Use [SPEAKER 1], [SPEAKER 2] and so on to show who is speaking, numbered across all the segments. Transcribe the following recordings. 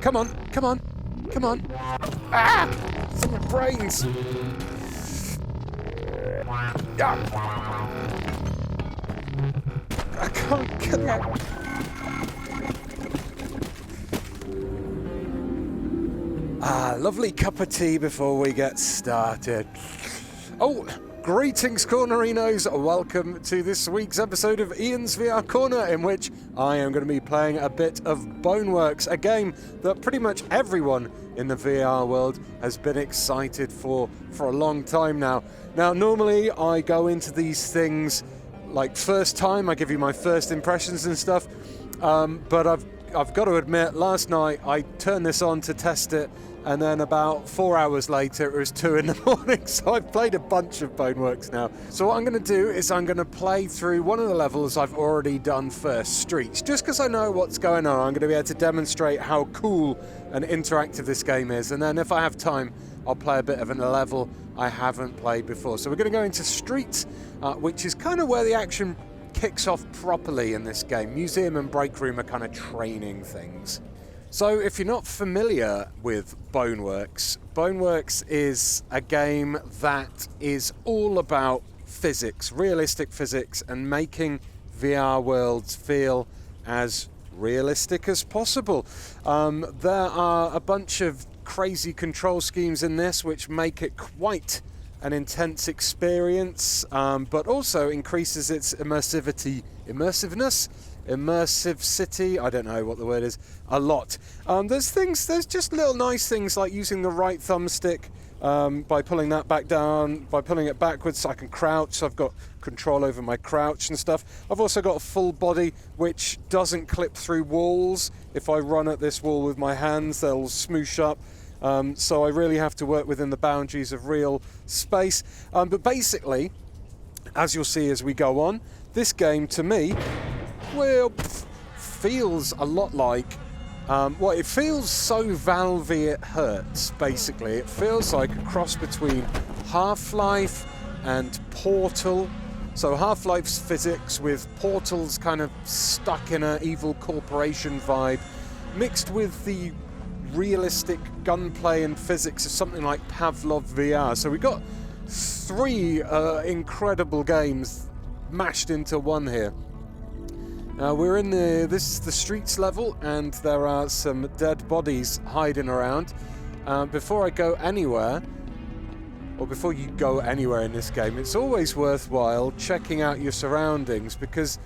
[SPEAKER 1] Come on, come on, come on. Ah! It's in my brains. Ah. I can't get that. Lovely cup of tea before we get started. Oh, greetings, Cornerinos. Welcome to this week's episode of Ian's VR Corner, in which I am going to be playing a bit of Boneworks, a game that pretty much everyone in the VR world has been excited for a long time now. Now, normally I go into these things like first time, I give you my first impressions and stuff, but I've got to admit, last night I turned this on to test it, and then about 4 hours later it was 2 in the morning, so I've played a bunch of Boneworks now. So what I'm going to do is I'm going to play through one of the levels I've already done first, Streets, just because I know what's going on. I'm going to be able to demonstrate how cool and interactive this game is, and then if I have time, I'll play a bit of a level I haven't played before. So we're going to go into Streets, which is kind of where the action kicks off properly in this game. Museum and break room are kind of training things. So if you're not familiar with Boneworks, Boneworks is a game that is all about physics, realistic physics, and making VR worlds feel as realistic as possible. There are a bunch of crazy control schemes in this which make it quite an intense experience, but also increases its immersive city, I don't know what the word is, a lot. There's just little nice things like using the right thumbstick by pulling that back down, by pulling it backwards so I can crouch, so I've got control over my crouch and stuff. I've also got a full body which doesn't clip through walls. If I run at this wall with my hands, they'll smoosh up. So I really have to work within the boundaries of real space. But basically, as you'll see as we go on, this game to me, well, feels a lot like, it feels so Valve-y it hurts, basically. It feels like a cross between Half-Life and Portal. So Half-Life's physics with Portal's kind of stuck in an evil corporation vibe, mixed with the realistic gunplay and physics of something like Pavlov VR. So we got 3 incredible games mashed into one here. We're in the Streets level, and there are some dead bodies hiding around. Before I go anywhere, or before you go anywhere in this game, it's always worthwhile checking out your surroundings, because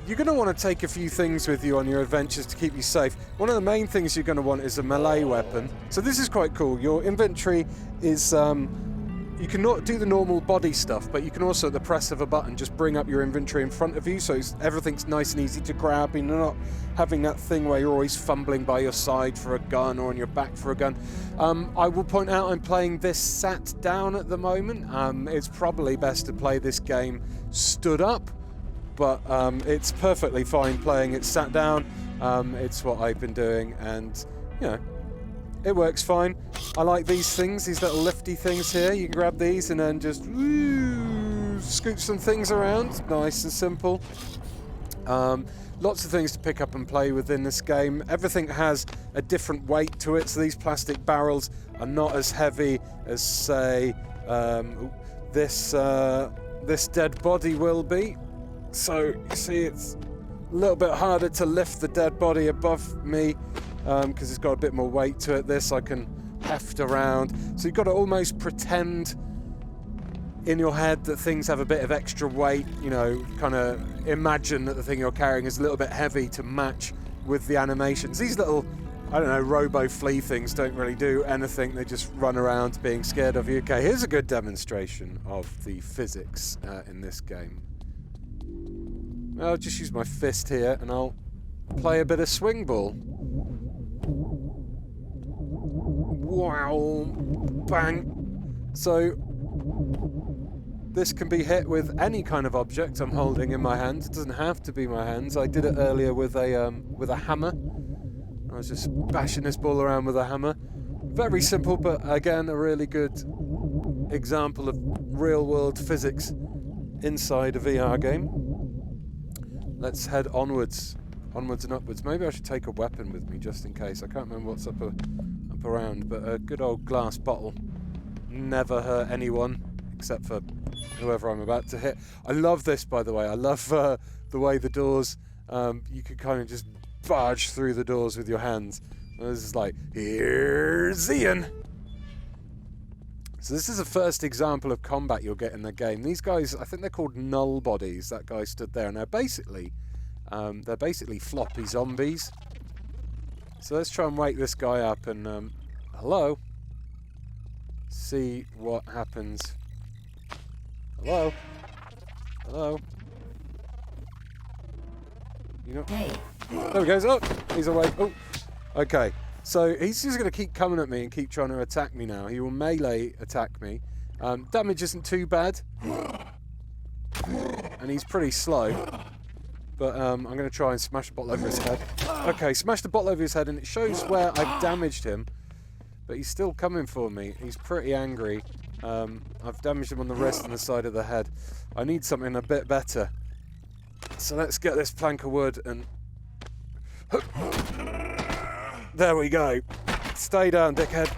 [SPEAKER 1] you're going to want to take a few things with you on your adventures to keep you safe. One of the main things you're going to want is a melee weapon. So this is quite cool. Your inventory is... you can not do the normal body stuff, but you can also, at the press of a button, just bring up your inventory in front of you, so everything's nice and easy to grab, and you're not having that thing where you're always fumbling by your side for a gun or on your back for a gun. I will point out I'm playing this sat down at the moment. It's probably best to play this game stood up, but it's perfectly fine playing it sat down. It's what I've been doing, and, you know, it works fine. I like these things, these little lifty things here. You can grab these and then just scoot some things around. Nice and simple. Lots of things to pick up and play with in this game. Everything has a different weight to it, so these plastic barrels are not as heavy as, say, this dead body will be. So, you see, it's a little bit harder to lift the dead body above me, because it's got a bit more weight to it. This I can heft around. So you've got to almost pretend in your head that things have a bit of extra weight, you know, kind of imagine that the thing you're carrying is a little bit heavy to match with the animations. These little, I don't know, robo-flea things don't really do anything. They just run around being scared of you. Okay, here's a good demonstration of the physics in this game. I'll just use my fist here and I'll play a bit of swing ball. Wow, bang. So this can be hit with any kind of object I'm holding in my hands. It doesn't have to be my hands. I did it earlier with a hammer. I was just bashing this ball around with a hammer. Very simple, but again, a really good example of real-world physics inside a VR game. Let's head onwards. onwards and upwards. Maybe I should take a weapon with me just in case. I can't remember what's up around, but a good old glass bottle never hurt anyone except for whoever I'm about to hit. I love this, by the way. I love the way the doors, you could kind of just barge through the doors with your hands. And this is like, here's Ian. So this is the first example of combat you'll get in the game. These guys, I think they're called null bodies. That guy stood there, and they're basically floppy zombies. So let's try and wake this guy up and hello. See what happens. Hello. Hello. You know.
[SPEAKER 2] Hey.
[SPEAKER 1] There he goes. Oh, he's awake. Oh, okay. So he's just going to keep coming at me and keep trying to attack me now. He will melee attack me. Damage isn't too bad. And he's pretty slow. But I'm going to try and smash a bottle over his head. Okay, smash the bottle over his head, and it shows where I've damaged him. But he's still coming for me. He's pretty angry. I've damaged him on the wrist and the side of the head. I need something a bit better. So let's get this plank of wood and... There we go. Stay down, dickhead.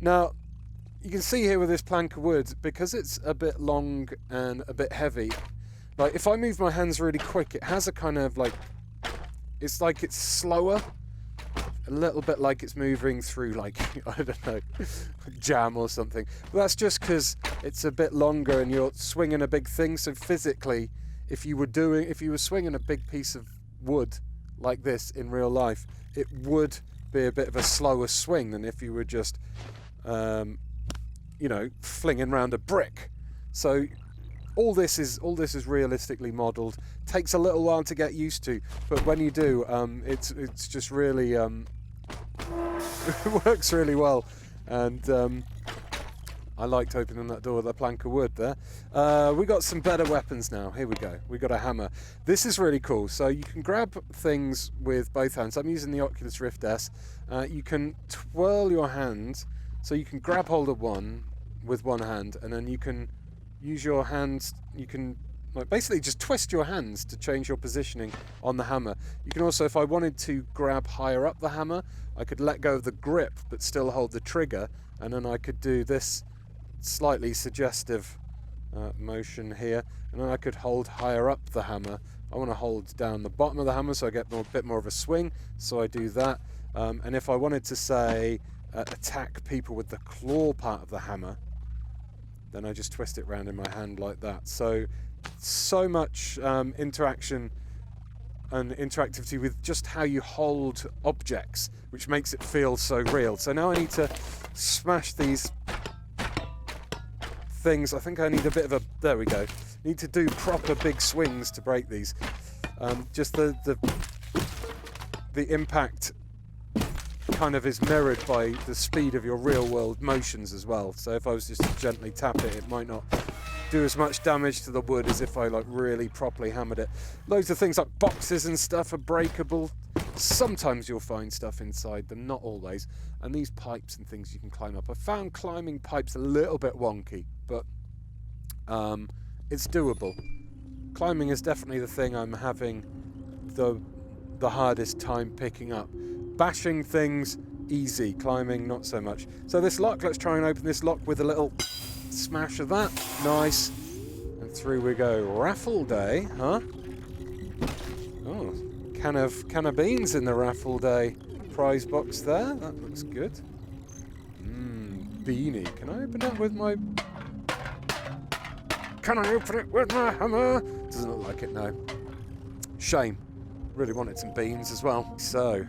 [SPEAKER 1] Now, you can see here with this plank of wood, because it's a bit long and a bit heavy, like if I move my hands really quick, it has a kind of like, it's like it's slower, a little bit like it's moving through like, I don't know, jam or something. But that's just because it's a bit longer and you're swinging a big thing, so physically, if you were swinging a big piece of wood like this in real life, it would be a bit of a slower swing than if you were just, you know, flinging around a brick. So all this is realistically modelled. Takes a little while to get used to, but when you do, it's just really it works really well. And I liked opening that door with a plank of wood there. We got some better weapons now. Here we go. We got a hammer. This is really cool. So you can grab things with both hands. I'm using the Oculus Rift S. You can twirl your hand, so you can grab hold of one with one hand, and then you can use your hands. You can like basically just twist your hands to change your positioning on the hammer. You can also, if I wanted to grab higher up the hammer, I could let go of the grip but still hold the trigger, and then I could do this slightly suggestive motion here, and then I could hold higher up the hammer. I want to hold down the bottom of the hammer so I get a bit more of a swing, so I do that. And if I wanted to say attack people with the claw part of the hammer, then I just twist it around in my hand like that. So much interaction and interactivity with just how you hold objects, which makes it feel so real. So now I need to smash these things. I think I need a bit of a... There we go. Need to do proper big swings to break these. Just the impact kind of is mirrored by the speed of your real world motions as well. So if I was just to gently tap it, it might not do as much damage to the wood as if I like really properly hammered it. Loads of things like boxes and stuff are breakable. Sometimes you'll find stuff inside them, not always. And these pipes and things you can climb up. I found climbing pipes a little bit wonky, but it's doable. Climbing is definitely the thing I'm having the hardest time picking up. Bashing things, easy. Climbing, not so much. So this lock, let's try and open this lock with a little smash of that. Nice. And through we go. Raffle day, huh? Oh, can of beans in the raffle day prize box there. That looks good. Beanie. Can I open that with my... Can I open it with my hammer? Doesn't look like it, no. Shame. Really wanted some beans as well. So,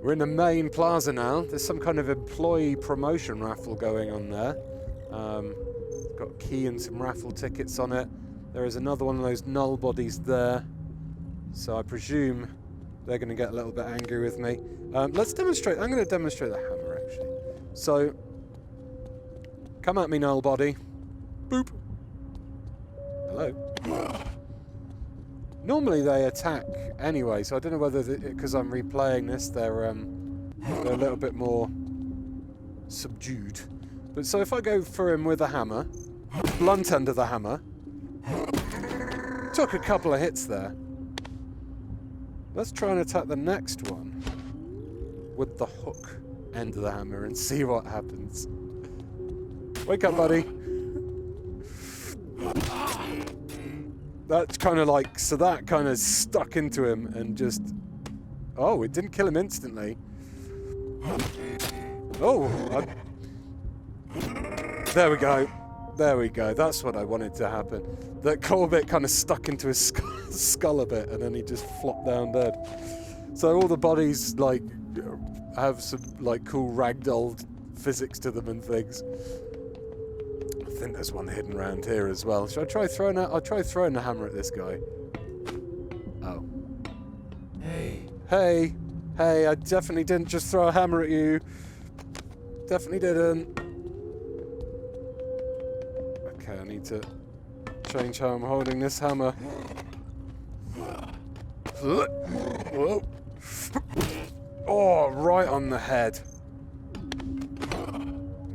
[SPEAKER 1] we're in the main plaza now. There's some kind of employee promotion raffle going on there. Got a key and some raffle tickets on it. There is another one of those null bodies there. So I presume they're going to get a little bit angry with me. Let's demonstrate. I'm going to demonstrate the hammer, actually. So, come at me, null body. Boop. Hello. Normally they attack anyway, so I don't know whether, because I'm replaying this, they're a little bit more subdued. But so if I go for him with a hammer, blunt end of the hammer, took a couple of hits there. Let's try and attack the next one with the hook end of the hammer and see what happens. Wake up, buddy. That's kind of like, so that kind of stuck into him and just, oh, it didn't kill him instantly. Oh, there we go. There we go. That's what I wanted to happen. That coal bit kind of stuck into his skull a bit, and then he just flopped down dead. So all the bodies like have some like cool ragdoll physics to them and things. I think there's one hidden around here as well. Should I try throwing I'll try throwing the hammer at this guy. Oh. Hey. Hey, I definitely didn't just throw a hammer at you. Definitely didn't. Okay, I need to change how I'm holding this hammer. Whoa. Oh, right on the head.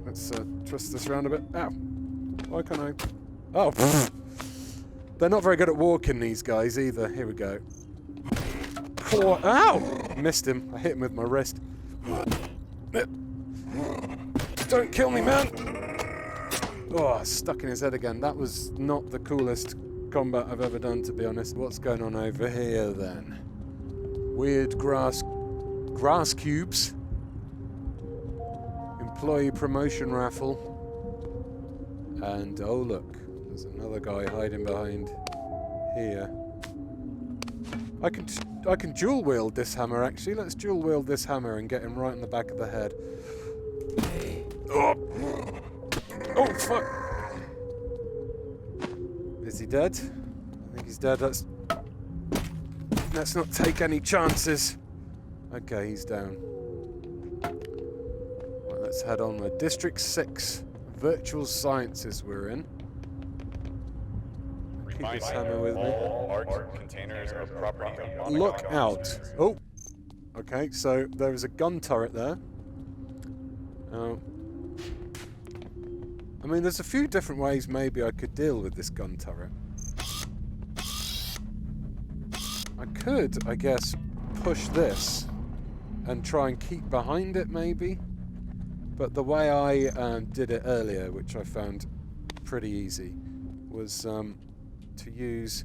[SPEAKER 1] Let's twist this around a bit. Ow. Why can't I? Oh. They're not very good at walking, these guys, either. Here we go. Oh, ow! Missed him. I hit him with my wrist. Don't kill me, man! Oh, stuck in his head again. That was not the coolest combat I've ever done, to be honest. What's going on over here, then? Weird grass cubes. Employee promotion raffle. And, oh look, there's another guy hiding behind here. I can dual wield this hammer, actually. Let's dual wield this hammer and get him right in the back of the head. Oh, oh fuck! Is he dead? I think he's dead. Let's not take any chances. Okay, he's down. Right, let's head onward. District 6, Virtual Sciences we're in. Keep this hammer with me.
[SPEAKER 2] Art containers are property of
[SPEAKER 1] Look out! Oh! Okay, so there is a gun turret there. I mean, there's a few different ways maybe I could deal with this gun turret. I could, I guess, push this and try and keep behind it maybe. But the way I did it earlier, which I found pretty easy, was to use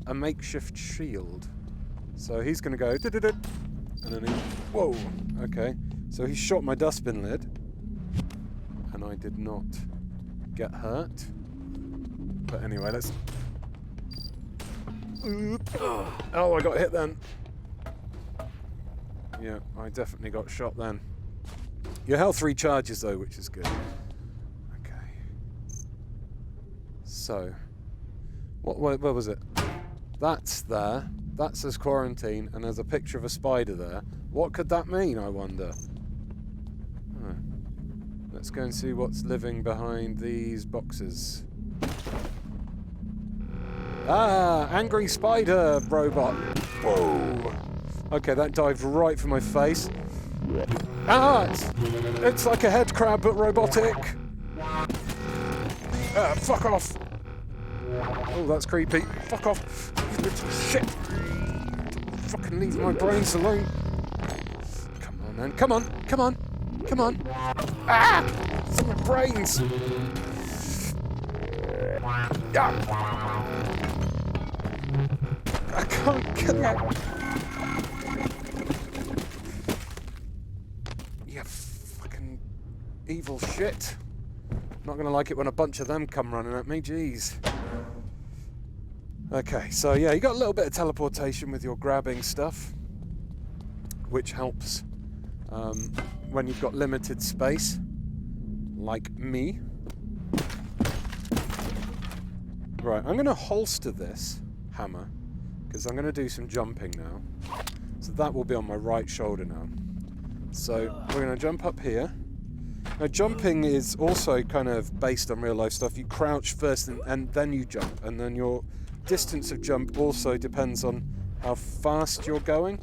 [SPEAKER 1] a makeshift shield. So he's going to go, and then he, whoa, okay. So he shot my dustbin lid, and I did not get hurt. But anyway, let's... Oh, I got hit then. Yeah, I definitely got shot then. Your health recharges though, which is good. Okay. So, where was it? That's there. That says quarantine, and there's a picture of a spider there. What could that mean, I wonder? Huh. Let's go and see what's living behind these boxes. Ah, angry spider robot. Whoa. Okay, that dived right for my face. Ah, it's like a head crab, but robotic. Fuck off. Oh, that's creepy. Fuck off. Little shit. Fucking leave my brains alone. Come on, man. Come on. Come on. Come on. Ah! It's my brains. Ah! I can't get that. You fucking evil shit. Not gonna like it when a bunch of them come running at me, jeez. Okay, so yeah, you got a little bit of teleportation with your grabbing stuff, which helps when you've got limited space, like me. Right, I'm gonna holster this hammer, because I'm gonna do some jumping now. So that will be on my right shoulder now. So we're gonna jump up here. Now jumping is also kind of based on real life stuff. You crouch first and then you jump, and then your distance of jump also depends on how fast you're going.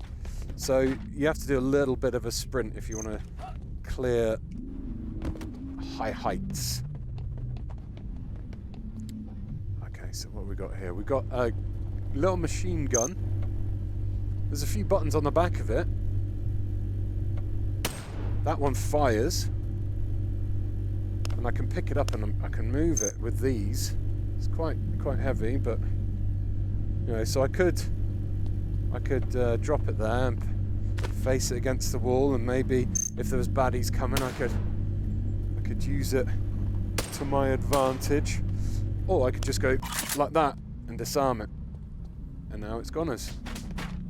[SPEAKER 1] So you have to do a little bit of a sprint if you want to clear high heights. Okay, so what we got here? We got a little machine gun. There's a few buttons on the back of it. That one fires. And I can pick it up and I can move it with these. It's quite heavy, but you know, so I could drop it there and face it against the wall, and maybe if there was baddies coming, I could use it to my advantage, or I could just go like that and disarm it, and now it's goners.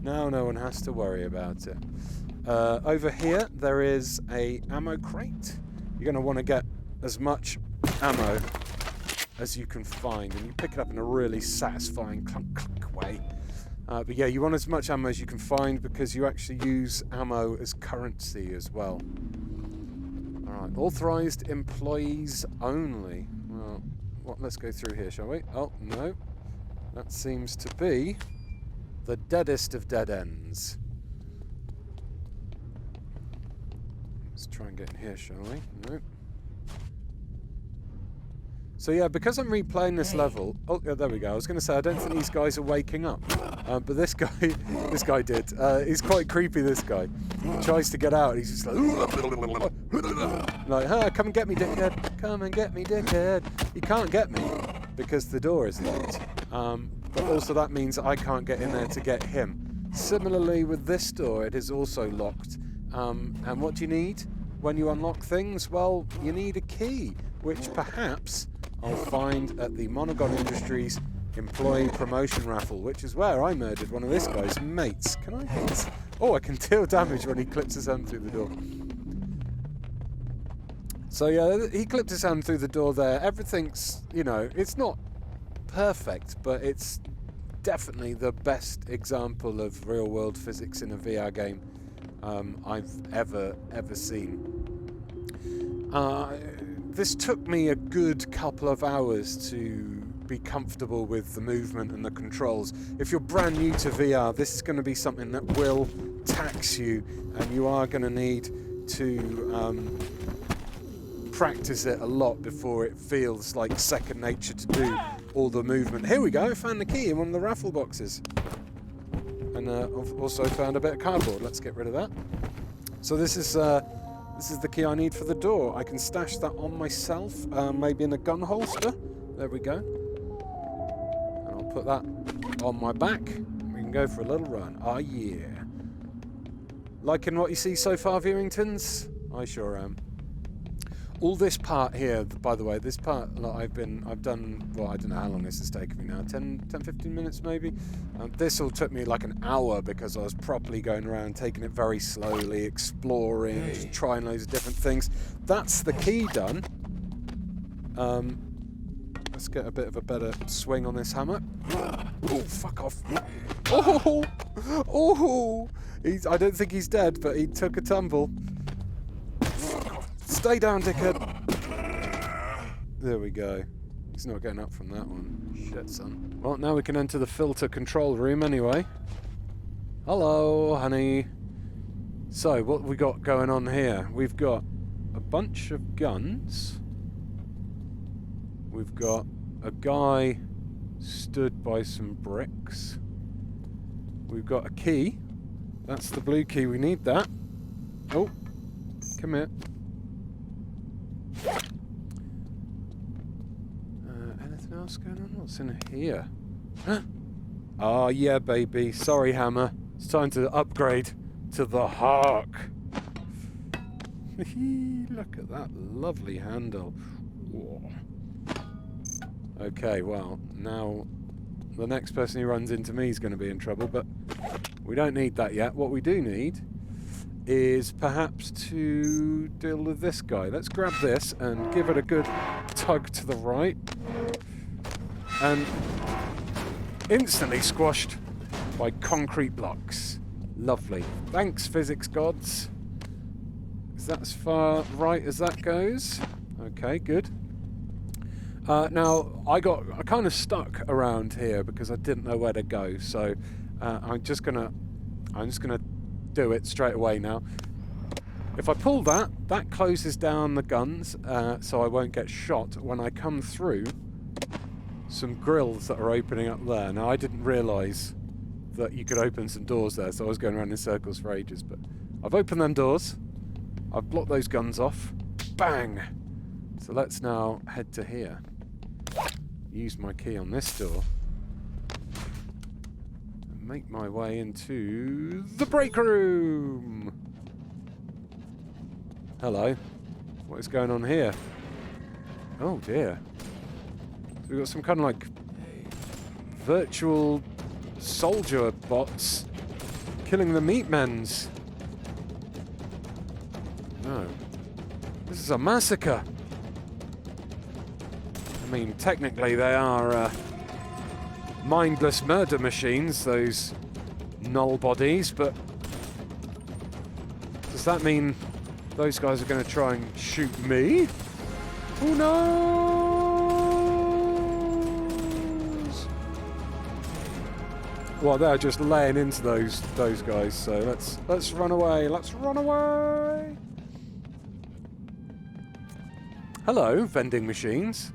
[SPEAKER 1] Now no one has to worry about it. Over here there is a ammo crate. You're going to want to get as much ammo as you can find, and you pick it up in a really satisfying clunk clunk way. But yeah, you want as much ammo as you can find, because you actually use ammo as currency as well. Alright, authorized employees only. Well, let's go through here, shall we? Oh, no. That seems to be the deadest of dead ends. Let's try and get in here, shall we? Nope. So yeah, because I'm replaying this level... Oh, yeah, there we go. I was going to say, I don't think these guys are waking up. But this guy did. He's quite creepy, this guy. He tries to get out, he's just like... Like, come and get me, dickhead. Come and get me, dickhead. He can't get me, because the door is locked. But also that means I can't get in there to get him. Similarly with this door, it is also locked. And what do you need when you unlock things? Well, you need a key, which perhaps I'll find at the Monogon Industries employee promotion raffle, which is where I murdered one of this guy's mates. Can I hit? Oh, I can deal damage when he clips his hand through the door. So yeah, he clipped his hand through the door there. Everything's, you know, it's not perfect, but it's definitely the best example of real-world physics in a VR game I've ever seen. This took me a good couple of hours to be comfortable with the movement and the controls. If you're brand new to VR, this is going to be something that will tax you, and you are going to need to practice it a lot before it feels like second nature to do all the movement. Here we go, I found the key in one of the raffle boxes. And I've also found a bit of cardboard. Let's get rid of that. So this is the key I need for the door. I can stash that on myself, maybe in a gun holster. There we go. And I'll put that on my back. We can go for a little run. Oh yeah. Liking what you see so far, Viewingtons? I sure am. All this part here, by the way, this part that I've done, well, I don't know how long this has taken me now, 10-15 minutes maybe? This all took me like an hour, because I was properly going around, taking it very slowly, exploring, just trying loads of different things. That's the key done. Let's get a bit of a better swing on this hammer. Oh, fuck off. Oh! Oh! I don't think he's dead, but he took a tumble. Stay down, dickhead. There we go. He's not getting up from that one. Shit, son. Well, now we can enter the filter control room anyway. Hello, honey. So, what have we got going on here? We've got a bunch of guns. We've got a guy stood by some bricks. We've got a key. That's the blue key. We need that. Oh, come here. Anything else going on? What's in here? Oh yeah, baby. Sorry, Hammer. It's time to upgrade to the Hawk. Look at that lovely handle. Whoa. Okay, well, now the next person who runs into me is going to be in trouble, but we don't need that yet. What we do need is perhaps to deal with this guy. Let's grab this and give it a good tug to the right. And instantly squashed by concrete blocks. Lovely. Thanks, physics gods. Is that as far right as that goes? Okay, good. Now, I kind of stuck around here because I didn't know where to go, so I'm just gonna do it straight away now. If I pull that closes down the guns, so I won't get shot when I come through some grills that are opening up there. Now, I didn't realise that you could open some doors there, so I was going around in circles for ages, but I've opened them doors. I've blocked those guns off. Bang! So let's now head to here. Use my key on this door. And make my way into the break room! Hello. What is going on here? Oh dear. So we've got some kind of like virtual soldier bots killing the meatmens. No. This is a massacre. I mean, technically they are mindless murder machines, those null bodies, but does that mean those guys are going to try and shoot me? Who knows? Well, they're just laying into those guys, so let's run away. Let's run away. Hello, vending machines.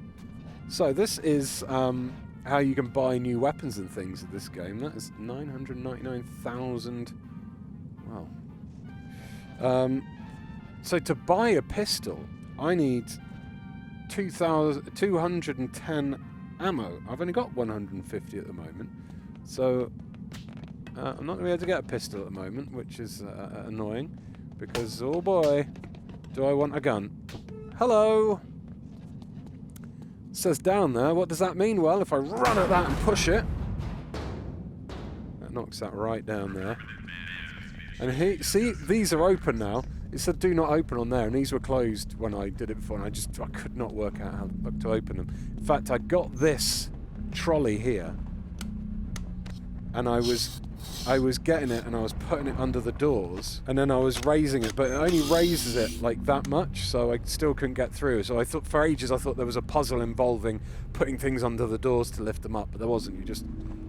[SPEAKER 1] So this is how you can buy new weapons and things in this game. That is 999,000. Wow. So to buy a pistol, I need 210 ammo. I've only got 150 at the moment, so I'm not going to be able to get a pistol at the moment, which is annoying, because, oh boy, do I want a gun. Hello! It says down there. What does that mean? Well, if I run at that and push it, that knocks that right down there. And see, these are open now. It said do not open on there, and these were closed when I did it before, and I could not work out how to open them. In fact, I got this trolley here, and I was getting it, and I was putting it under the doors, and then I was raising it, but it only raises it like that much, so I still couldn't get through. So I thought for ages there was a puzzle involving putting things under the doors to lift them up, but there wasn't. You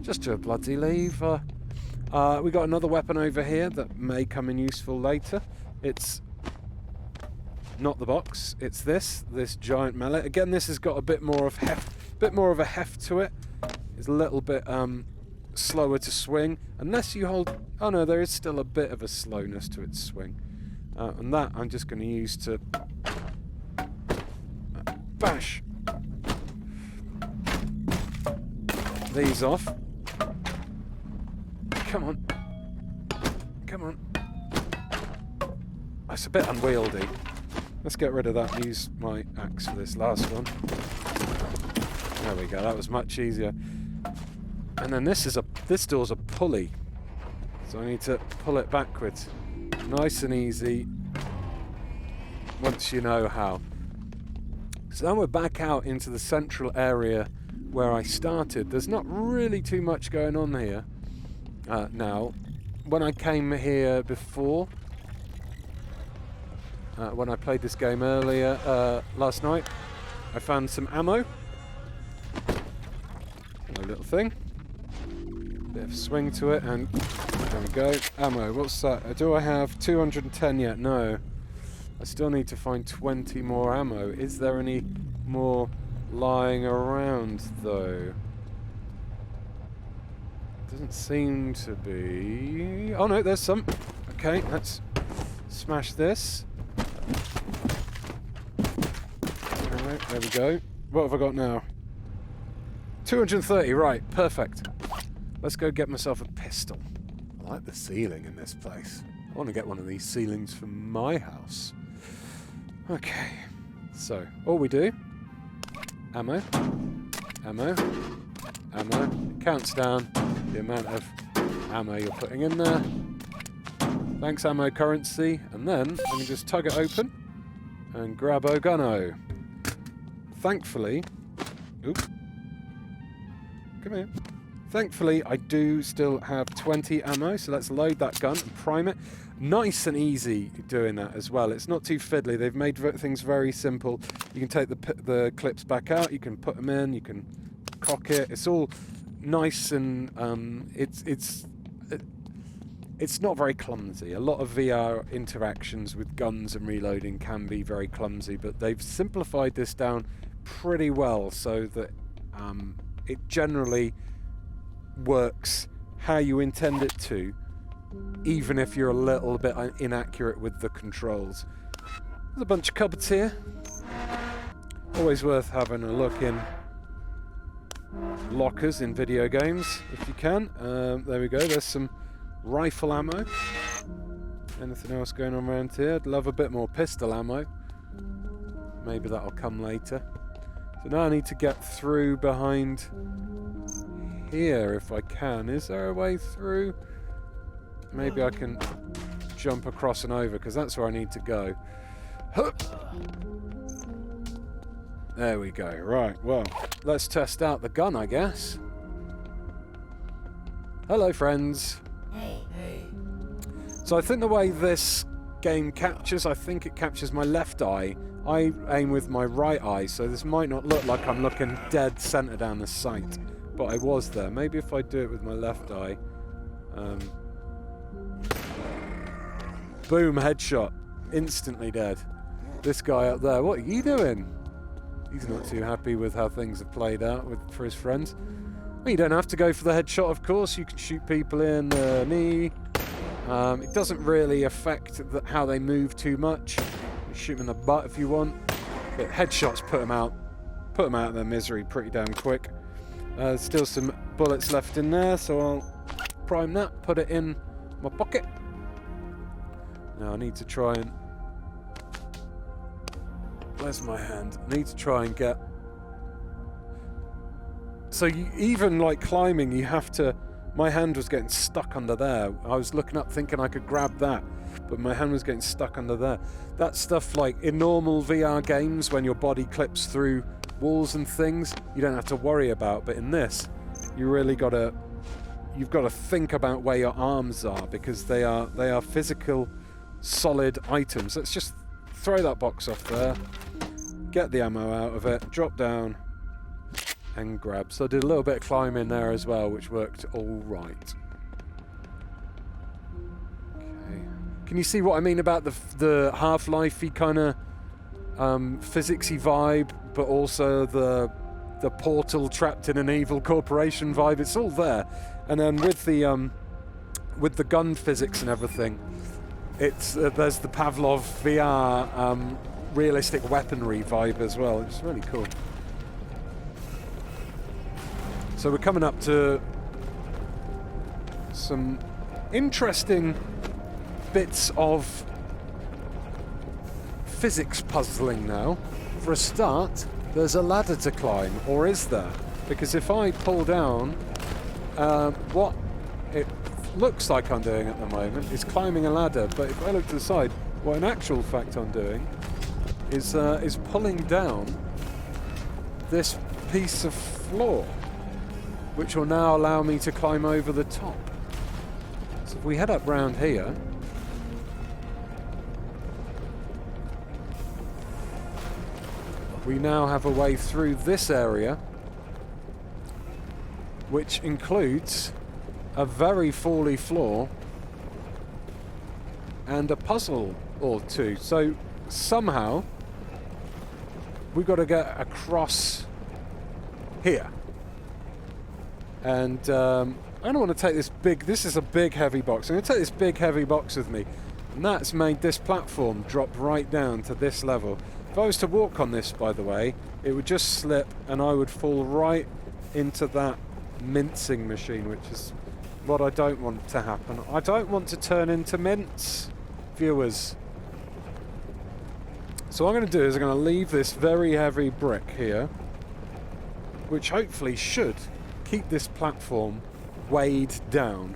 [SPEAKER 1] just do a bloody lever. We got another weapon over here that may come in useful later. It's not the box. It's this giant mallet. Again, this has got a bit more of a heft to it. It's a little bit slower to swing, unless you hold. Oh no, there is still a bit of a slowness to its swing, and that I'm just going to use to bash these off. Come on. Come on. It's a bit unwieldy. Let's get rid of that and use my axe for this last one. There we go, that was much easier. And then this door's a pulley. So I need to pull it backwards. Nice and easy. Once you know how. So now we're back out into the central area where I started. There's not really too much going on here. Now, when I came here before, when I played this game earlier last night, I found some ammo. A little thing. Bit of swing to it, and there we go. Ammo, what's that? Do I have 210 yet? No. I still need to find 20 more ammo. Is there any more lying around, though? Doesn't seem to be. Oh no, there's some. Okay, let's smash this. Alright, there we go. What have I got now? 230, right, perfect. Let's go get myself a pistol. I like the ceiling in this place. I want to get one of these ceilings for my house. Okay, so all we do, ammo, ammo, ammo. It counts down the amount of ammo you're putting in there. Thanks, ammo currency. And then I can just tug it open and grab a gunno. Thankfully, oop, come here. Thankfully, I do still have 20 ammo, so let's load that gun and prime it. Nice and easy doing that as well. It's not too fiddly. They've made things very simple. You can take the clips back out, you can put them in, you can cock it. It's all nice and it's not very clumsy. A lot of VR interactions with guns and reloading can be very clumsy, but they've simplified this down pretty well so that it generally works how you intend it to, even if you're a little bit inaccurate with the controls. There's a bunch of cupboards here. Always worth having a look in lockers in video games, if you can. There we go, there's some rifle ammo. Anything else going on around here? I'd love a bit more pistol ammo. Maybe that'll come later. So now I need to get through behind here if I can. Is there a way through? Maybe I can jump across and over, because that's where I need to go. There we go. Right, well, let's test out the gun, I guess. Hello, friends. So I think the way this game captures, I think it captures my left eye. I aim with my right eye, so this might not look like I'm looking dead centre down the sight, but I was there. Maybe if I do it with my left eye. Boom, headshot. Instantly dead. This guy up there, what are you doing? He's not too happy with how things have played out for his friends. Well, you don't have to go for the headshot, of course. You can shoot people in the knee. It doesn't really affect how they move too much. You shoot them in the butt if you want. But headshots put them out of their misery pretty damn quick. Still some bullets left in there, so I'll prime that, put it in my pocket. Now I need to try and... Where's my hand? I need to try and get... So even like climbing, you have to... My hand was getting stuck under there. I was looking up thinking I could grab that, but my hand was getting stuck under there. That stuff, like in normal VR games, when your body clips through walls and things, you don't have to worry about. But in this, you've got to think about where your arms are, because they are physical, solid items. Let's just throw that box off there, get the ammo out of it, drop down, and grab. So I did a little bit of climbing there as well, which worked all right. Okay. Can you see what I mean about the Half-Life-y kind of physicsy vibe, but also the portal trapped in an evil corporation vibe? It's all there. And then with the gun physics and everything, it's there's the Pavlov VR realistic weaponry vibe as well. It's really cool. So we're coming up to some interesting bits of physics puzzling now. For a start, there's a ladder to climb, or is there? Because if I pull down, what it looks like I'm doing at the moment is climbing a ladder, but if I look to the side, what in actual fact I'm doing is pulling down this piece of floor, which will now allow me to climb over the top. So if we head up round here, we now have a way through this area, which includes a very fally floor and a puzzle or two. So somehow we've got to get across here. And I don't want to take this is a big heavy box. I'm going to take this big heavy box with me. And that's made this platform drop right down to this level. If I was to walk on this, by the way, it would just slip and I would fall right into that mincing machine, which is what I don't want to happen. I don't want to turn into mince, viewers. So what I'm going to do is I'm going to leave this very heavy brick here, which hopefully should keep this platform weighed down.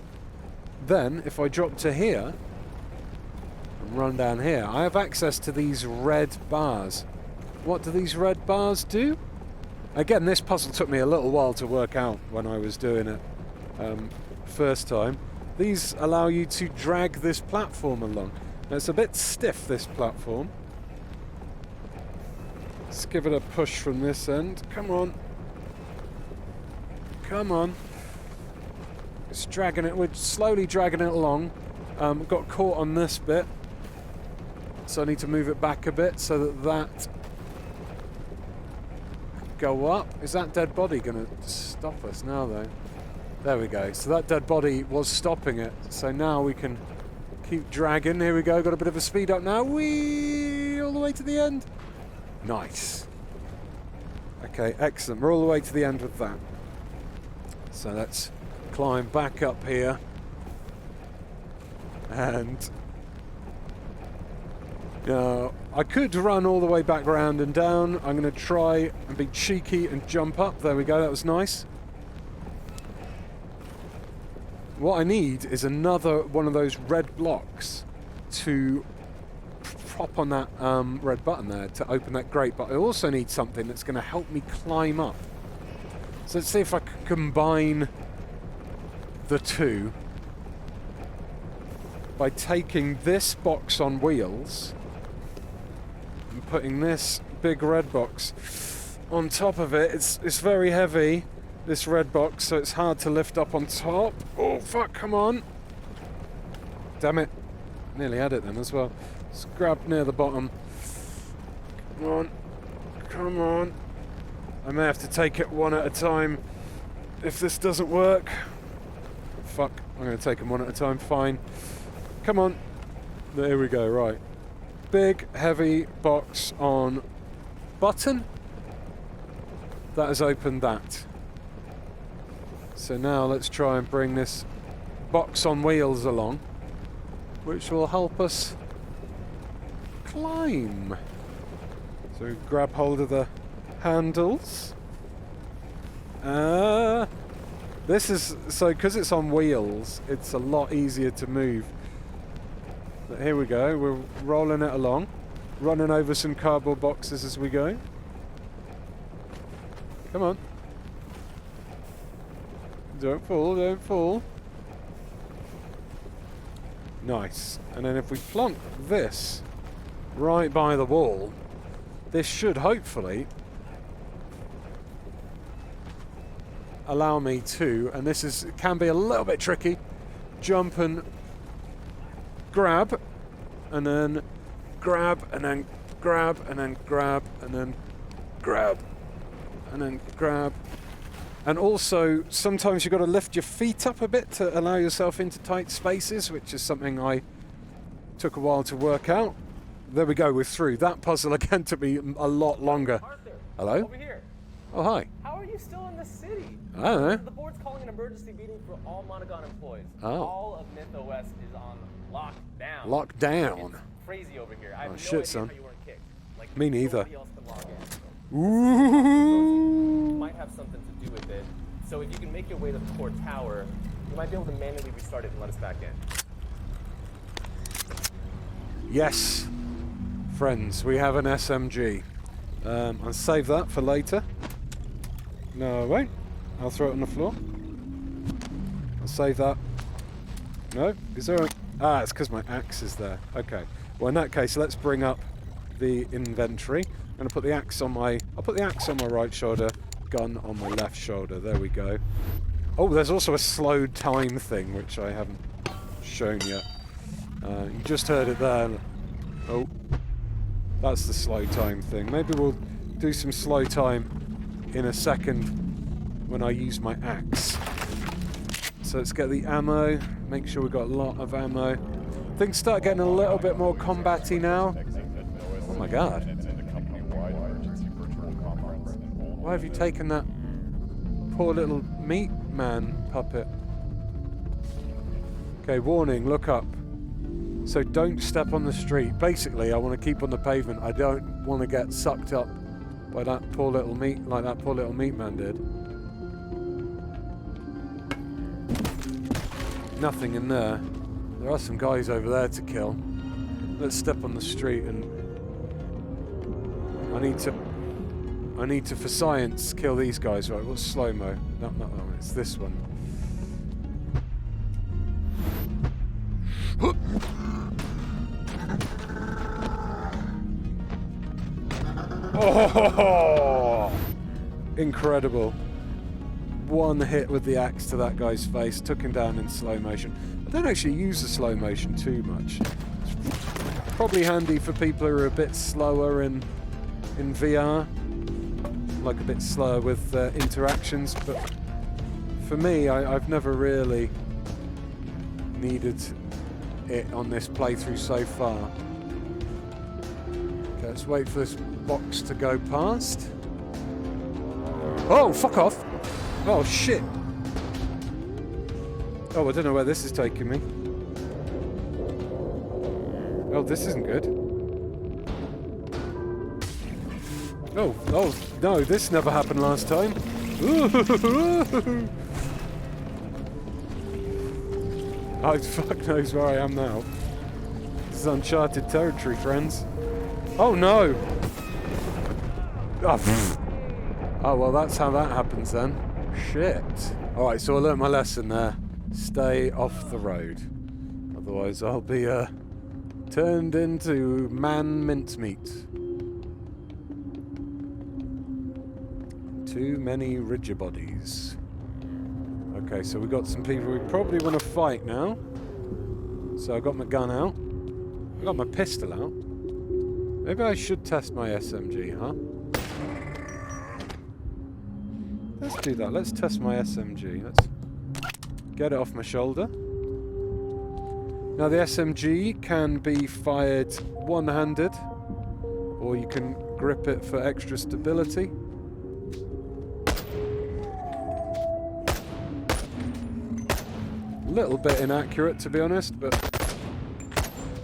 [SPEAKER 1] Then, if I drop to here and run down here, I have access to these red bars. What do these red bars do? Again, this puzzle took me a little while to work out when I was doing it first time. These allow you to drag this platform along. Now, it's a bit stiff, this platform. Let's give it a push from this end. Come on. Come on. It's dragging it. We're slowly dragging it along. Got caught on this bit, so I need to move it back a bit so that go up. Is that dead body going to stop us now, though? There we go. So that dead body was stopping it. So now we can keep dragging. Here we go. Got a bit of a speed up now. Whee! All the way to the end. Nice. Okay, excellent. We're all the way to the end with that. So let's climb back up here. And I could run all the way back round and down. I'm going to try and be cheeky and jump up. There we go. That was nice. What I need is another one of those red blocks to prop on that red button there to open that grate. But I also need something that's going to help me climb up. So let's see if I can combine the two by taking this box on wheels and putting this big red box on top of it. It's very heavy, this red box, so it's hard to lift up on top. Oh fuck, come on. Damn it. Nearly had it then as well. Let's grab near the bottom. Come on. Come on. I may have to take it one at a time if this doesn't work. Fuck, I'm going to take them one at a time, fine. Come on. There we go, right. Big, heavy box on button. That has opened that. So now let's try and bring this box on wheels along, which will help us climb. So we grab hold of the handles. This is, so because it's on wheels, it's a lot easier to move. But here we go, we're rolling it along, running over some cardboard boxes as we go. Come on. Don't fall, don't fall. Nice. And then if we plonk this right by the wall, this should hopefully allow me to, and this is can be a little bit tricky, jump and grab, and then grab, and then grab, and then grab, and then grab, and then grab. And also, sometimes you've got to lift your feet up a bit to allow yourself into tight spaces, which is something I took a while to work out. There we go, we're through. That puzzle again took me a lot longer.
[SPEAKER 3] Arthur,
[SPEAKER 1] hello?
[SPEAKER 3] over here.
[SPEAKER 1] Oh, hi.
[SPEAKER 3] How are you still in the city?
[SPEAKER 1] I don't know.
[SPEAKER 3] The board's calling an emergency meeting for all Monogon employees.
[SPEAKER 1] Oh.
[SPEAKER 3] All of MythOS is on lockdown.
[SPEAKER 1] Lockdown.
[SPEAKER 3] It's crazy over here. I have no
[SPEAKER 1] shit,
[SPEAKER 3] idea
[SPEAKER 1] son.
[SPEAKER 3] how you weren't kicked. Like,
[SPEAKER 1] Me neither.
[SPEAKER 3] nobody else can log in.
[SPEAKER 1] Ooh.
[SPEAKER 3] Might have something to do with it. So if you can make your way to the core tower, you might be able to manually restart it and let us back in.
[SPEAKER 1] Yes, friends, we have an SMG. I'll save that for later. No, I won't. I'll throw it on the floor. I'll save that. No, is there? It's because my axe is there. Okay. Well, in that case, let's bring up the inventory. I'm going to put the axe on my. I'll put the axe on my right shoulder, gun on my left shoulder. There we go. Oh, there's also a slowed time thing which I haven't shown yet. You just heard it there. Oh, that's the slow time thing. Maybe we'll do some slow time in a second when I use my axe. So let's get the ammo. Make sure we've got a lot of ammo. Things start getting a little bit more combat-y now. Oh my god. Why have you taken that poor little meat man puppet? Okay, warning, look up. So don't step on the street. Basically, I want to keep on the pavement. I don't want to get sucked up by that poor little meat, like that poor little meat man did. Nothing in there. There are some guys over there to kill. Let's step on the street and I need to, for science, kill these guys. Right, what's slow-mo? Not that one, it's this one. Oh! Incredible. One hit with the axe to that guy's face, took him down in slow motion. I don't actually use the slow motion too much. It's probably handy for people who are a bit slower in VR, like a bit slower with interactions, but for me, I've never really needed it on this playthrough so far. Okay, let's wait for this box to go past. Oh, fuck off! Oh, shit! Oh, I don't know where this is taking me. Oh, this isn't good. Oh, no, this never happened last time. Oh, fuck knows where I am now. This is uncharted territory, friends. Oh, no! Oh, oh, well, that's how that happens then. Shit. Alright, so I learnt my lesson there. Stay off the road. Otherwise, I'll be, turned into man mincemeat. Too many rigibodies. Okay, so we've got some people we probably want to fight now. So I got my gun out. I got my pistol out. Maybe I should test my SMG, huh? Let's do that. Let's test my SMG. Let's get it off my shoulder. Now the SMG can be fired one-handed, or you can grip it for extra stability. A little bit inaccurate, to be honest, but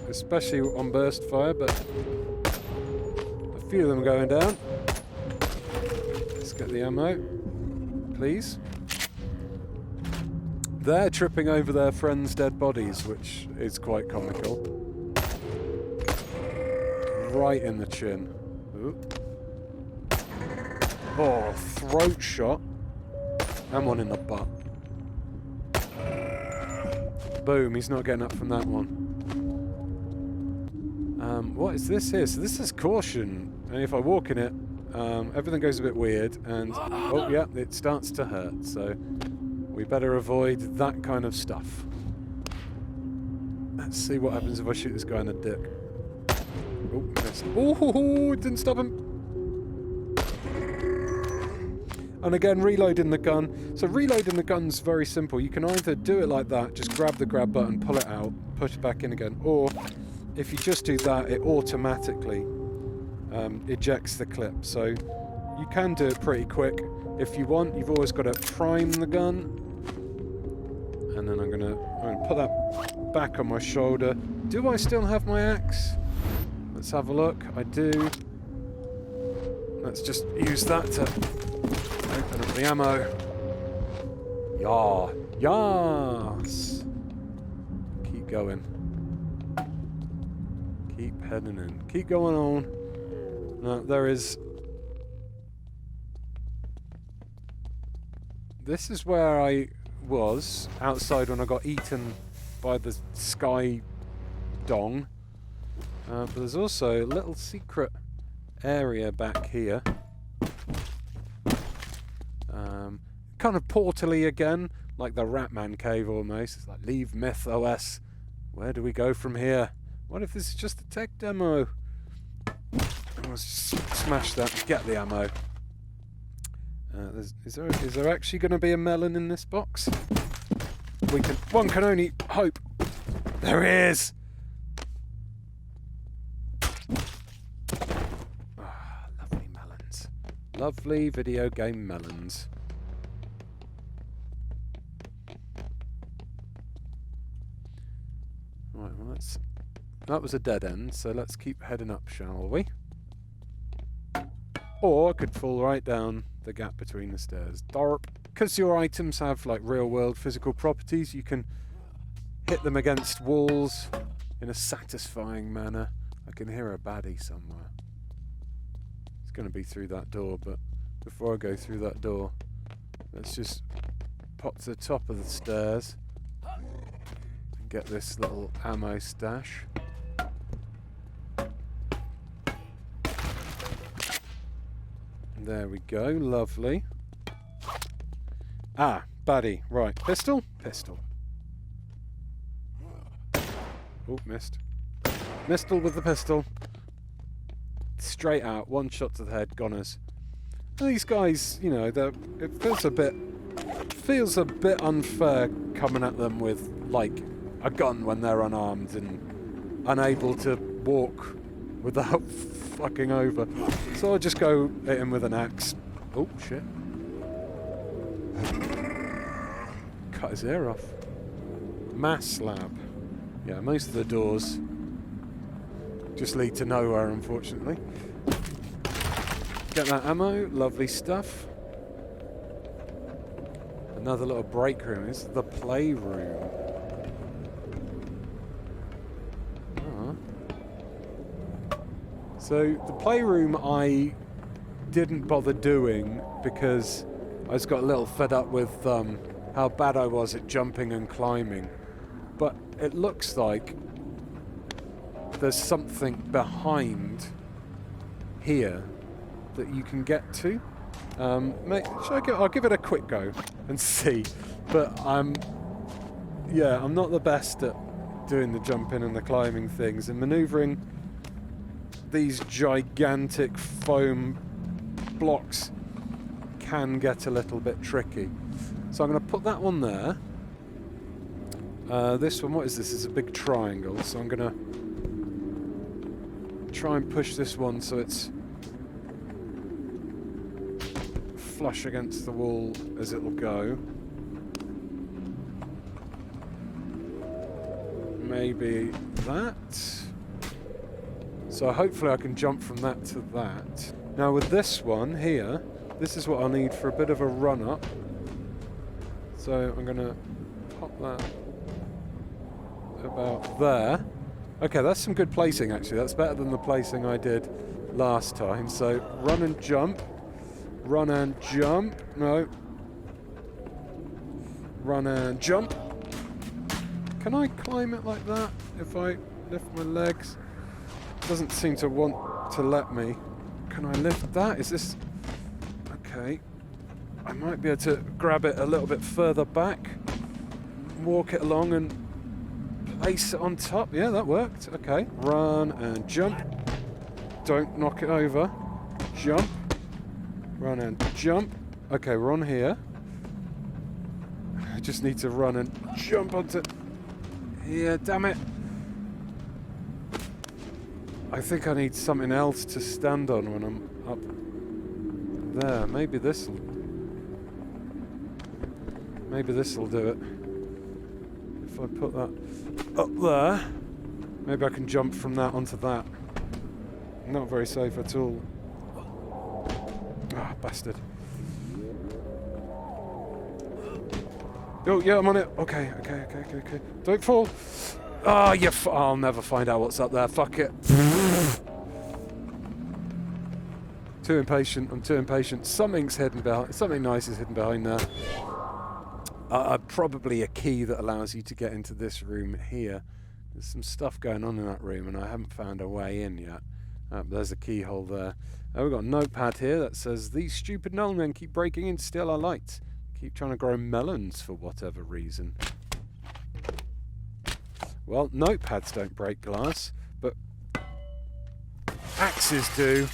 [SPEAKER 1] especially on burst fire, but a few of them are going down. Let's get the ammo, please. They're tripping over their friends' dead bodies, which is quite comical. Right in the chin. Ooh. Oh, throat shot. And one in the butt. Boom, he's not getting up from that one. What is this here? So this is caution. And if I walk in it, everything goes a bit weird. And, oh yeah, it starts to hurt. So we better avoid that kind of stuff. Let's see what happens if I shoot this guy in the dick. Oh, missed. Oh, it didn't stop him. And again, reloading the gun. So reloading the gun's very simple. You can either do it like that, just grab the grab button, pull it out, push it back in again. Or if you just do that, it automatically ejects the clip. So you can do it pretty quick. If you want, you've always got to prime the gun. And then I'm gonna put that back on my shoulder. Do I still have my axe? Let's have a look. I do. Let's just use that to open up the ammo. Yes. Keep going. Keep heading in. Keep going on. Now there is. This is where I was outside when I got eaten by the sky dong. But there's also a little secret area back here. Kind of portally again, like the Ratman cave almost. It's like, leave Myth OS. Where do we go from here? What if this is just a tech demo? Let's smash that and get the ammo. Is there actually going to be a melon in this box? One can only hope. There is. Lovely melons. Lovely video game melons. Right, well that was a dead end, so let's keep heading up, shall we? Or I could fall right down the gap between the stairs. Darp. Because your items have like real world physical properties, you can hit them against walls in a satisfying manner. I can hear a baddie somewhere. It's going to be through that door, but before I go through that door, let's just pop to the top of the stairs and get this little ammo stash. There we go, lovely. Ah, baddie, right. Pistol? Pistol. Oh, missed. Pistol with the pistol. Straight out, one shot to the head, goners. And these guys, you know, it feels a bit Feels a bit unfair coming at them with, like, a gun when they're unarmed and unable to walk without fucking over. So I'll just go hit him with an axe. Oh, shit. Cut his ear off. Mass lab. Yeah, most of the doors just lead to nowhere, unfortunately. Get that ammo. Lovely stuff. Another little break room. This is the playroom. So the playroom I didn't bother doing because I just got a little fed up with how bad I was at jumping and climbing. But it looks like there's something behind here that you can get to. I'll give it a quick go and see. But I'm not the best at doing the jumping and the climbing things, and manoeuvring these gigantic foam blocks can get a little bit tricky. So I'm going to put that one there. This one, what is this? It's a big triangle, so I'm going to try and push this one so it's flush against the wall as it'll go. Maybe that. So hopefully I can jump from that to that. Now with this one here, this is what I need for a bit of a run up. So I'm going to pop that about there. Okay, that's some good placing actually. That's better than the placing I did last time. So run and jump. Run and jump. No. Run and jump. Can I climb it like that if I lift my legs? Doesn't seem to want to let me. Can I lift that? Is this... Okay. I might be able to grab it a little bit further back. Walk it along and place it on top. Yeah, that worked. Okay. Run and jump. Don't knock it over. Jump. Run and jump. Okay, we're on here. I just need to run and jump onto... Here, damn it. I think I need something else to stand on when I'm up there. Maybe this'll do it. If I put that up there, maybe I can jump from that onto that. Not very safe at all. Ah, bastard. Oh, yeah, I'm on it. Okay. Don't fall. Oh, I'll never find out what's up there. Fuck it. Too impatient. I'm too impatient. Something's hidden behind. Something nice is hidden behind there. Probably a key that allows you to get into this room here. There's some stuff going on in that room, and I haven't found a way in yet. There's a keyhole there. We've got a notepad here that says, "These stupid noblemen keep breaking in to steal our lights. Keep trying to grow melons for whatever reason." Well, notepads don't break glass, but axes do.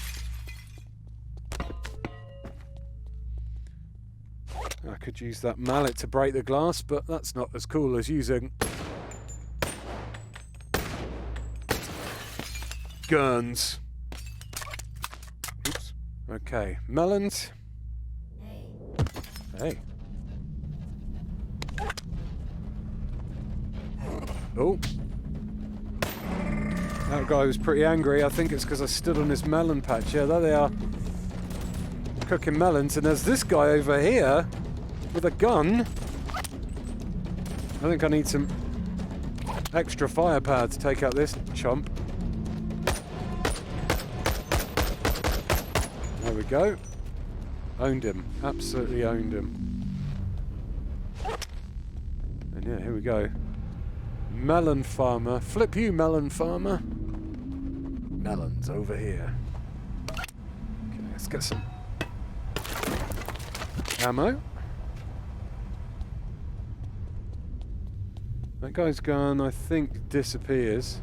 [SPEAKER 1] I could use that mallet to break the glass, but that's not as cool as using guns. Oops. Okay, melons. Hey. Oh. That guy was pretty angry. I think it's because I stood on his melon patch. Yeah, there they are. Cooking melons. And there's this guy over here with a gun. I think I need some extra firepower to take out this chump. There we go. Owned him. Absolutely owned him. And yeah, here we go. Melon farmer. Flip you, melon farmer. Melons over here. Okay, let's get some ammo. That guy's gun, I think, disappears.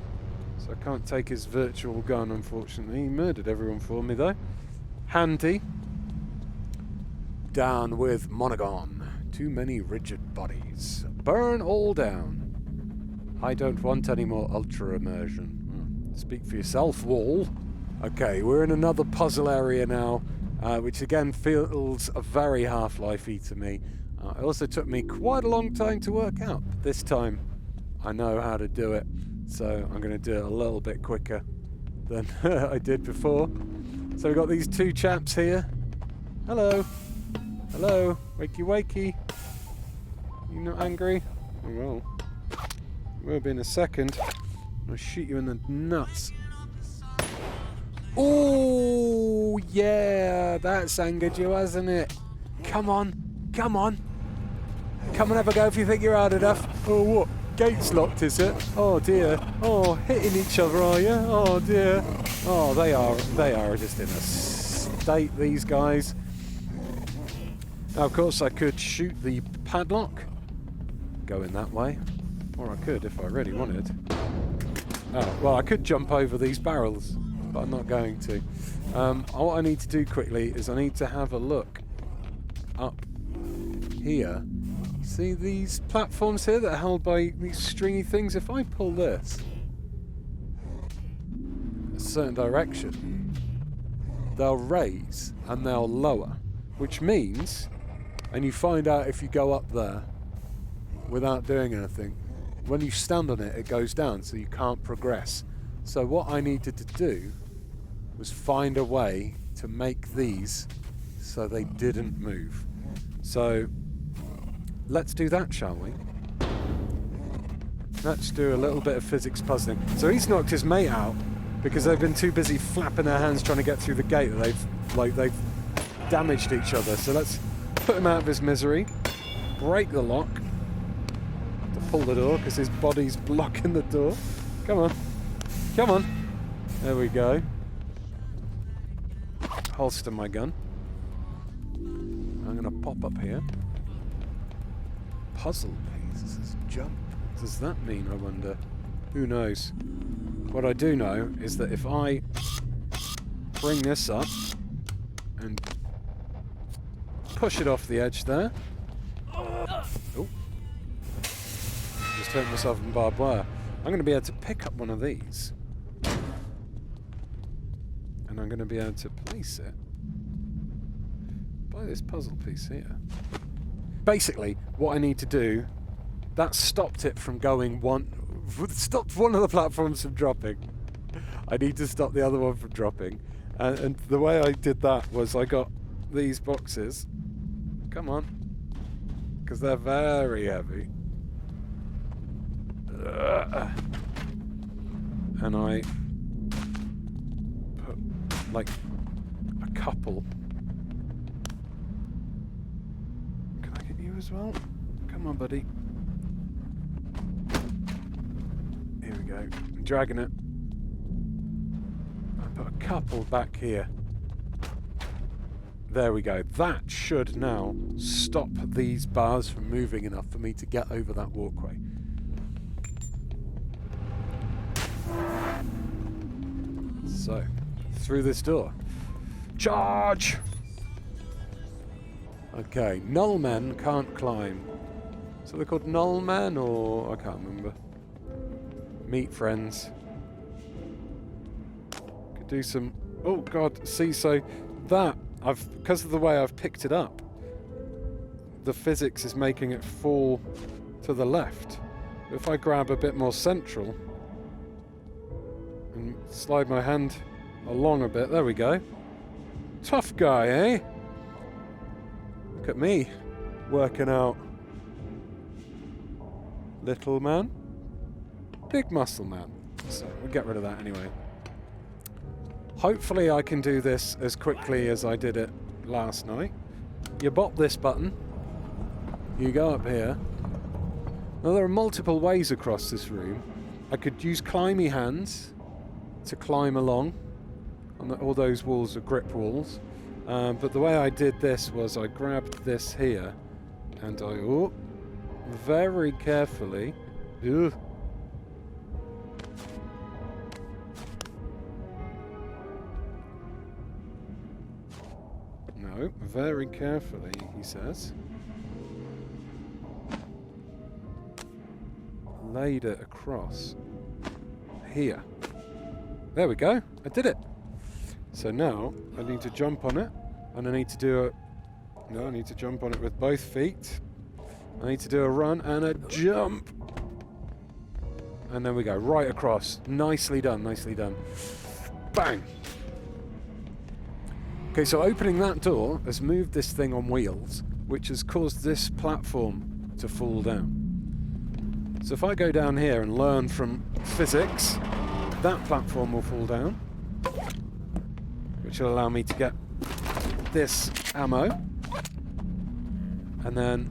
[SPEAKER 1] So I can't take his virtual gun, unfortunately. He murdered everyone for me, though. Handy. Down with Monaghan. Too many rigid bodies. Burn all down. I don't want any more ultra immersion. Speak for yourself, wall. Okay, we're in another puzzle area now, which again feels a very Half-Life-y to me. It also took me quite a long time to work out. This time, I know how to do it, so I'm going to do it a little bit quicker than I did before. So we've got these two chaps here. Hello. Hello. Wakey wakey. You not angry? Oh, well. Will be in a second. I'll shoot you in the nuts. Oh, yeah. That's angered you, hasn't it? Come on. Come on. Come and have a go if you think you're hard enough. Oh, what? Gate's locked, is it? Oh, dear. Oh, hitting each other, are you? Oh, dear. Oh, they are just in a state, these guys. Now, of course, I could shoot the padlock. Go in that way. Or I could if I really wanted. Oh, well, I could jump over these barrels, but I'm not going to. What I need to do quickly is I need to have a look up here. See these platforms here that are held by these stringy things? If I pull this a certain direction, they'll raise and they'll lower, which means, and you find out if you go up there without doing anything, when you stand on it, it goes down, so you can't progress. So what I needed to do was find a way to make these so they didn't move. So let's do that, shall we? Let's do a little bit of physics puzzling. So he's knocked his mate out because they've been too busy flapping their hands trying to get through the gate that they've damaged each other. So let's put him out of his misery, break the lock, to pull the door because his body's blocking the door. Come on. Come on. There we go. Holster my gun. I'm going to pop up here. Puzzle pieces. Jump. What does that mean, I wonder? Who knows? What I do know is that if I bring this up and push it off the edge there. Oh. Just hurt myself in barbed wire. I'm going to be able to pick up one of these. And I'm going to be able to place it by this puzzle piece here. Basically, what I need to do, that stopped it from going stopped one of the platforms from dropping. I need to stop the other one from dropping. And the way I did that was I got these boxes. Come on. Because they're very heavy. And I put like a couple. Can I get you as well? Come on, buddy. Here we go. I'm dragging it. I put a couple back here. There we go. That should now stop these bars from moving enough for me to get over that walkway. So, through this door. Charge! Okay, null men can't climb. So they're called null men, or I can't remember. Meet friends. Could do some. Oh god! See, so that because of the way I've picked it up, the physics is making it fall to the left. If I grab a bit more central and slide my hand along a bit, there we go. Tough guy, eh? Look at me working out. Little man, big muscle man. So we'll get rid of that anyway. Hopefully I can do this as quickly as I did it last night. You bop this button, you go up here. Now there are multiple ways across this room. I could use climby hands to climb along. All those walls are grip walls. But the way I did this was I grabbed this here and I very carefully No, very carefully, he says. laid it across here. There we go. I did it. So now I need to jump on it, and I need to do a... No, I need to jump on it with both feet. I need to do a run and a jump. And then we go right across. Nicely done, nicely done. Bang! Okay, so opening that door has moved this thing on wheels, which has caused this platform to fall down. So if I go down here and learn from physics, that platform will fall down, which will allow me to get this ammo. And then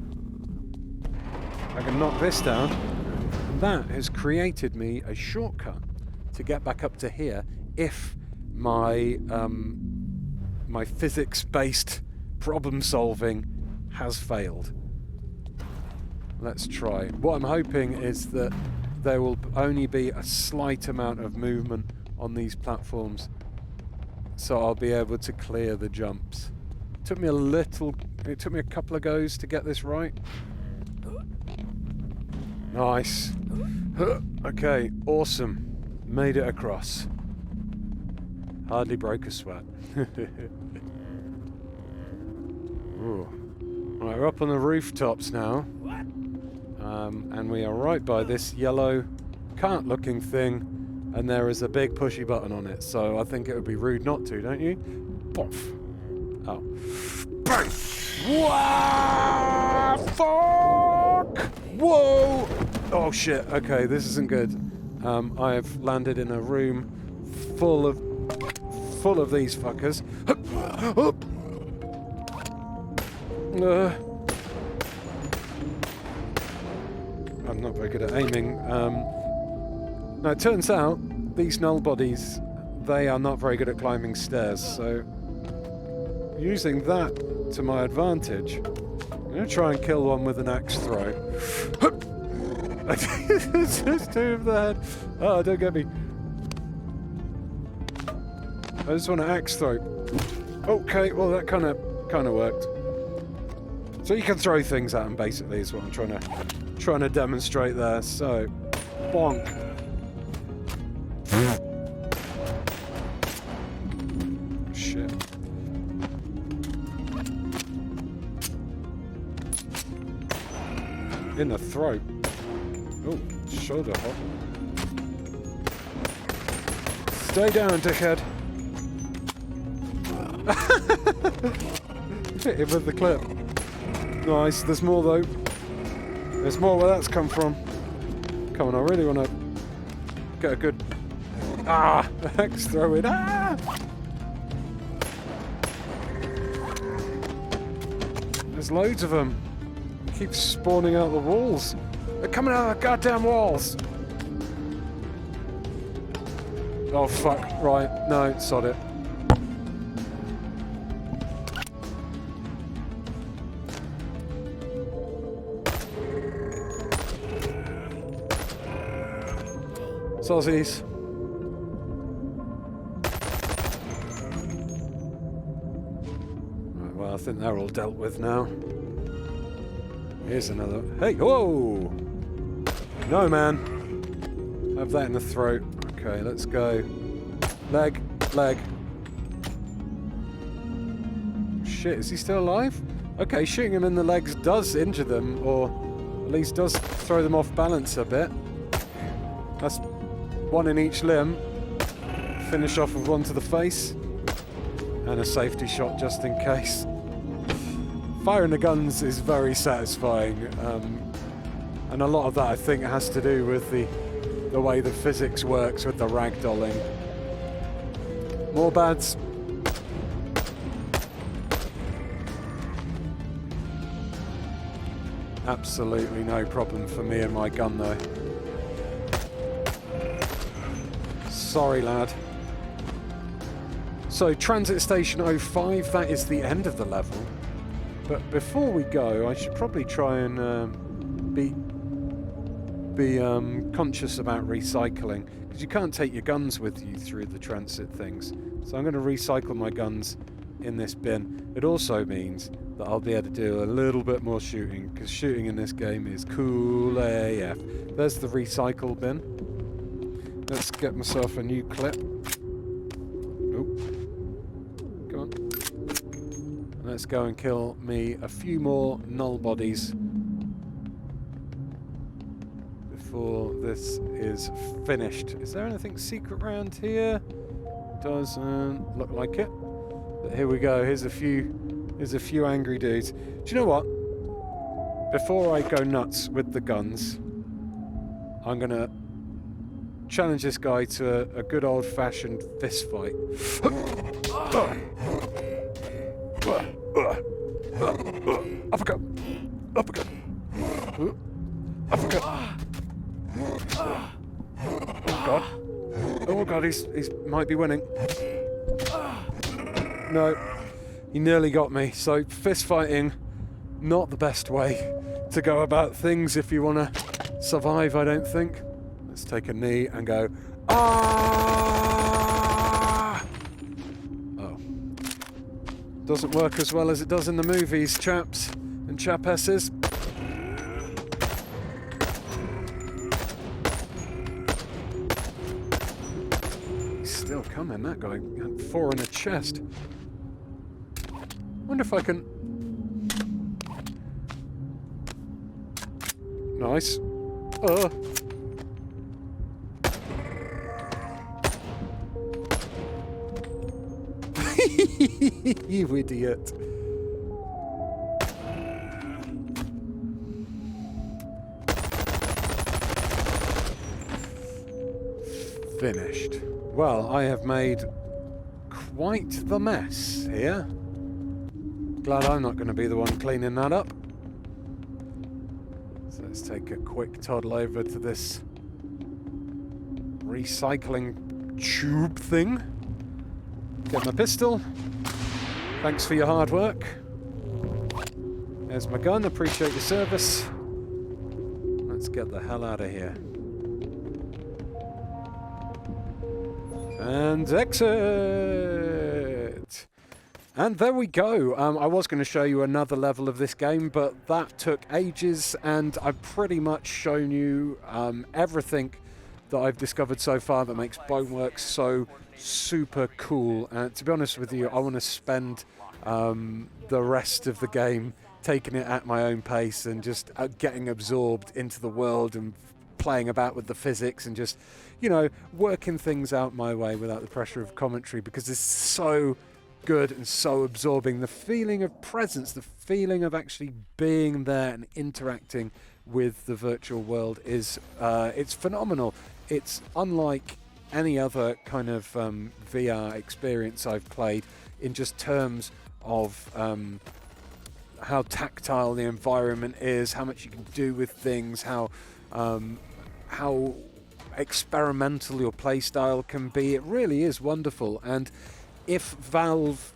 [SPEAKER 1] I can knock this down. And that has created me a shortcut to get back up to here if my my physics-based problem solving has failed. Let's try. What I'm hoping is that there will only be a slight amount of movement on these platforms, so I'll be able to clear the jumps. It took me a couple of goes to get this right. Nice. Okay, awesome. Made it across. Hardly broke a sweat. Ooh. Right, we're up on the rooftops now. And we are right by this yellow cart-looking thing, and there is a big pushy button on it, so I think it would be rude not to, don't you? Poof. Oh. Bang! Wow! Fuck! Whoa! Oh shit, okay, this isn't good. I have landed in a room full of these fuckers. I'm not very good at aiming. Now it turns out these null bodies, they are not very good at climbing stairs, so using that to my advantage, I'm going to try and kill one with an axe throw. It's just two of the head. Oh, don't get me. I just want to axe throw. Okay, well that kind of worked. So you can throw things at them, basically, is what I'm trying to demonstrate there. So, bonk. Shit. In the throat. Oh, shoulder hop. Stay down, dickhead. Hit him with the clip. Nice, there's more though. There's more where that's come from. Come on, I really want to get a good... axe throw it. There's loads of them. Keep spawning out the walls. They're coming out of the goddamn walls. Oh fuck, right, no, sod it. Sozzies. Right, well, I think they're all dealt with now. Here's another. Hey, whoa! No, man. Have that in the throat. Okay, let's go. Leg, leg. Shit, is he still alive? Okay, shooting him in the legs does injure them, or at least does throw them off balance a bit. That's one in each limb. Finish off with one to the face. And a safety shot just in case. Firing the guns is very satisfying. And a lot of that I think has to do with the way the physics works with the ragdolling. More bads. Absolutely no problem for me and my gun though. Sorry, lad. So, Transit Station 05, that is the end of the level. But before we go, I should probably try and be conscious about recycling, because you can't take your guns with you through the transit things. So I'm going to recycle my guns in this bin, it also means that I'll be able to do a little bit more shooting, because shooting in this game is cool AF. There's the recycle bin. Let's get myself a new clip. Oh, come on. Let's go and kill me a few more null bodies before this is finished. Is there anything secret around here? Doesn't look like it. But here we go. Here's a few angry dudes. Do you know what? Before I go nuts with the guns, I'm gonna challenge this guy to a good old-fashioned fist fight. Uppercut! Uppercut! Uppercut! Oh god! Oh god! He's might be winning. No, he nearly got me. So fist fighting, not the best way to go about things if you want to survive, I don't think. Let's take a knee and go, ah! Oh. Doesn't work as well as it does in the movies, chaps and chapesses. He's still coming, that guy. Had 4 in the chest. Wonder if I can... Nice. You idiot. Finished. Well, I have made quite the mess here. Glad I'm not going to be the one cleaning that up. So let's take a quick toddle over to this recycling tube thing. Get my pistol. Thanks for your hard work. There's my gun. Appreciate your service. Let's get the hell out of here. And exit! And there we go. I was going to show you another level of this game, but that took ages, and I've pretty much shown you everything that I've discovered so far that makes Boneworks so super cool. And to be honest with you, I want to spend the rest of the game taking it at my own pace and just getting absorbed into the world and playing about with the physics and just, you know, working things out my way without the pressure of commentary, because it's so good and so absorbing. The feeling of presence, the feeling of actually being there and interacting with the virtual world is it's phenomenal. It's unlike any other kind of VR experience I've played in just terms of how tactile the environment is, how much you can do with things, how experimental your playstyle can be. It really is wonderful. And if Valve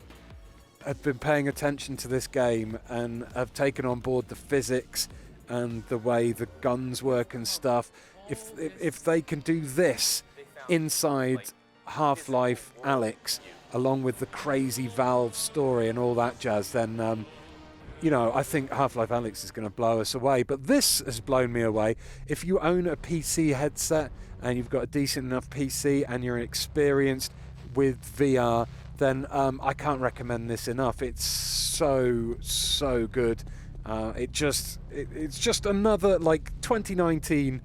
[SPEAKER 1] have been paying attention to this game and have taken on board the physics and the way the guns work and stuff, if they can do this inside Half-Life Alyx, along with the crazy Valve story and all that jazz, then you know, I think Half-Life Alyx is going to blow us away. But this has blown me away. If you own a PC headset and you've got a decent enough PC and you're experienced with VR, then I can't recommend this enough. It's so good. It's just another, like, 2019.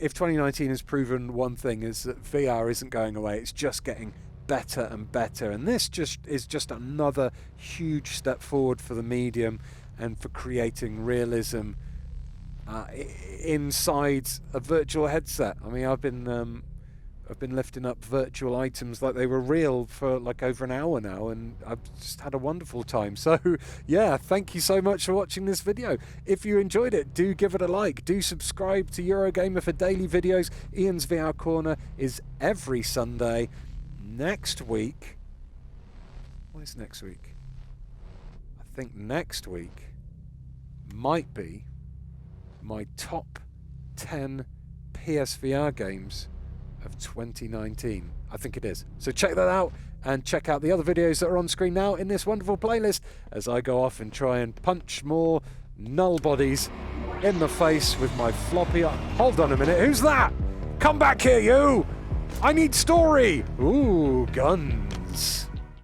[SPEAKER 1] If 2019 has proven one thing, is that VR isn't going away. It's just getting better and better, and this is just another huge step forward for the medium and for creating realism inside a virtual headset. I mean, I've been lifting up virtual items like they were real for like over an hour now, and I've just had a wonderful time. So yeah, thank you so much for watching this video. If you enjoyed it, do give it a like, do subscribe to Eurogamer for daily videos. Ian's VR Corner is every Sunday. Next week, what is next week? I think next week might be my top 10 PSVR games of 2019. I think it is. So check that out. and check out the other videos that are on screen now in this wonderful playlist as I go off and try and punch more null bodies in the face with my floppy. Hold on a minute, who's that? Come back here, you! I need story! Ooh, guns.